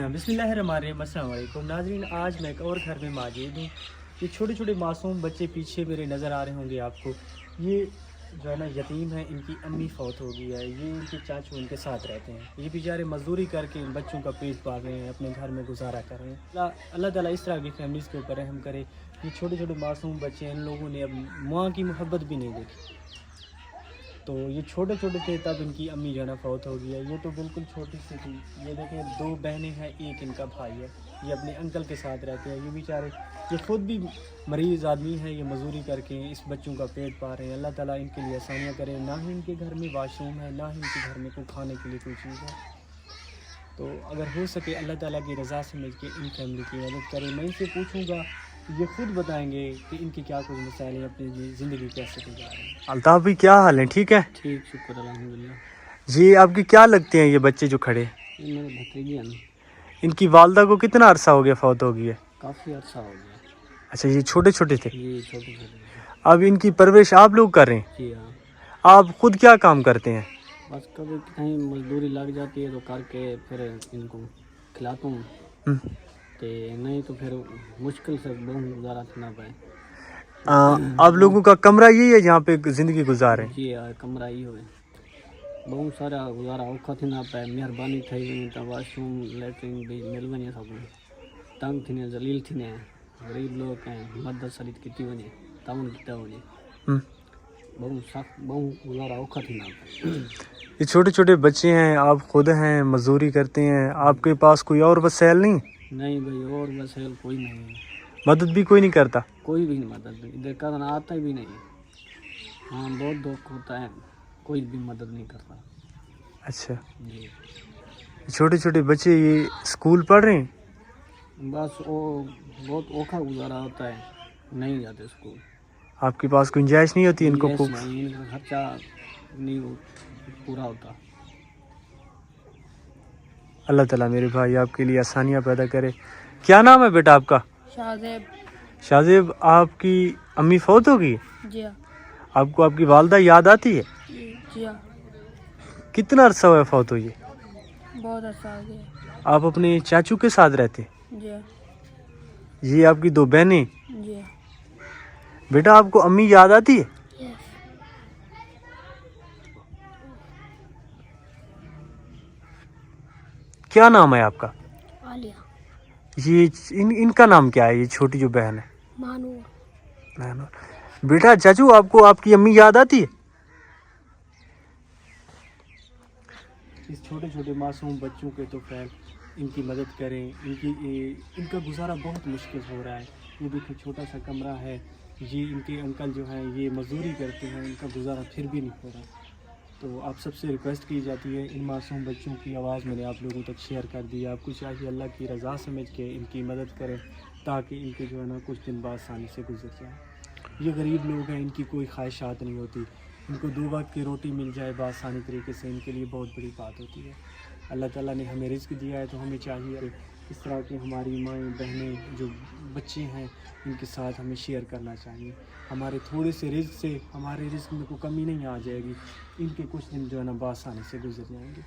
बिस्मिल्लाहिर्रहमानिर्रहीम। अस्सलाम वालेकुम नाज़रीन, आज मैं एक और घर में मौजूद हूँ। ये छोटे छोटे मासूम बच्चे पीछे मेरे नज़र आ रहे होंगे आपको। ये जो है ना यतीम है, इनकी अम्मी फौत हो गई है। ये इनके चाचू इनके साथ रहते हैं। ये बेचारे मजदूरी करके इन बच्चों का पेट पाल रहे हैं, अपने घर में गुजारा कर रहे हैं। अल्लाह ताला इस तरह की फैमिलीज़ के ऊपर रहम करे। ये छोटे छोटे मासूम बच्चे, इन लोगों ने अब माँ की मोहब्बत भी नहीं देखी। तो ये छोटे छोटे थे तब इनकी अम्मी जो है ना फौत हो गई है। ये तो बिल्कुल छोटी सी थी। ये देखें, 2 बहनें हैं, एक इनका भाई है। ये अपने अंकल के साथ रहते हैं। ये बेचारे, ये ख़ुद भी मरीज़ आदमी है। ये मजदूरी करके इस बच्चों का पेट पाल रहे हैं। अल्लाह ताला इनके लिए आसानियाँ करे। ना ही इनके घर में वाशरूम है, ना ही इनके घर में कोई खाने के लिए कोई चीज़ है। तो अगर हो सके अल्लाह ताला की रज़ा समझ के इन फैमिली की मदद करें। मैं इनसे पूछूँगा, ये खुद बताएंगे कि इनके क्या कुछ मसाइल हैं, अपनी ज़िंदगी कैसे गुजार रहे हैं। अल्ताफ़ भाई, क्या हाल है? ठीक है? ठीक, शुक्र अल्हम्दुलिल्लाह। जी, आपकी क्या लगते हैं ये बच्चे जो खड़े? ये मेरे भतीजे हैं। इनकी वालदा को कितना अरसा हो गया फौत हो गई है? काफ़ी अर्सा हो गया। अच्छा, ये छोटे छोटे थे? ये छोटे छोटे। अब इनकी परवरिश आप लोग कर रहे हैं? जी हाँ। आप खुद क्या काम करते हैं? बस कभी कहीं मजदूरी लग जाती है तो करके फिर इनको खिलाता हूँ, तो नहीं तो फिर मुश्किल से बहुत गुजारा करना पाए। आप लोगों का कमरा यही है जहाँ पे ज़िंदगी गुजार रहे हैं? जी हाँ, कमरा ही हो बहुत सारा गुजारा औखा थी ना पाए। मेहरबानी थी वहीं तो वाशरूम लैट्रिन भी मिल वञे सब तंग थी ने जलील थी ने गरीब लोग हैं मदद सलीत की वञे ताउन किया वञे बहुत सख्त बहुत गुजारा औखा थी ना पाए। ये छोटे छोटे बच्चे हैं, आप खुद हैं, मजदूरी करते हैं, आपके पास कोई और वसैल नहीं? नहीं भाई, और वसैल कोई नहीं है। मदद भी कोई नहीं करता? कोई भी नहीं मदद इधर करना आता ही भी नहीं। हाँ, बहुत दुख होता है, कोई भी मदद नहीं करता। अच्छा, जी। छोटे छोटे बच्चे ये स्कूल पढ़ रहे हैं? बस वो बहुत औखा गुजारा होता है, नहीं जाते स्कूल। आपके पास गुंजाइश नहीं होती इनको? नहीं, इनका खर्चा नहीं पूरा होता। अल्लाह ताला मेरे भाई आपके लिए आसानियाँ पैदा करे। क्या नाम है बेटा आपका? शाहजेब। शाहजेब, आपकी अम्मी फौत हो गई? जी हाँ। आपको आपकी वालदा याद आती है? जी हाँ, कितना अरसा हुआ फौत हुई है? बहुत अच्छा हो गया। आप अपने चाचू के साथ रहते हैं? जी हाँ। ये आपकी 2 बहनें? जी हाँ। बेटा, आपको अम्मी याद आती है? यस। क्या नाम है आपका? आलिया। ये इनका नाम क्या है, ये छोटी जो बहन है? मानूर। बेटा, चाचू, आपको आपकी अम्मी याद आती है? इस छोटे छोटे मासूम बच्चों के तो खैर इनकी मदद करें। इनका गुजारा बहुत मुश्किल हो रहा है। ये देखिए, छोटा सा कमरा है। ये इनके अंकल जो हैं ये मजदूरी करते हैं, इनका गुजारा फिर भी नहीं हो रहा। तो आप सबसे रिक्वेस्ट की जाती है, इन मासूम बच्चों की आवाज़ मैंने आप लोगों तक शेयर कर दी। आपको चाहिए अल्लाह की रज़ा समझ के इनकी मदद करें, ताकि इनके जो है ना कुछ दिन बाद आसानी से गुजर जाए। ये गरीब लोग हैं, इनकी कोई ख्वाहिशात नहीं होती। इनको 2 वक्त की रोटी मिल जाए आसानी तरीके से, इनके लिए बहुत बड़ी बात होती है। अल्लाह ताला ने हमें रिज़्क़ दिया है, तो हमें चाहिए इस तरह की हमारी माएँ बहनें जो बच्चे हैं इनके साथ हमें शेयर करना चाहिए। हमारे थोड़े से रिज़्क़ से हमारे रिज़्क़ में कोई कमी नहीं आ जाएगी। इनके कुछ दिन जो है ना आसानी से गुजर जाएंगे।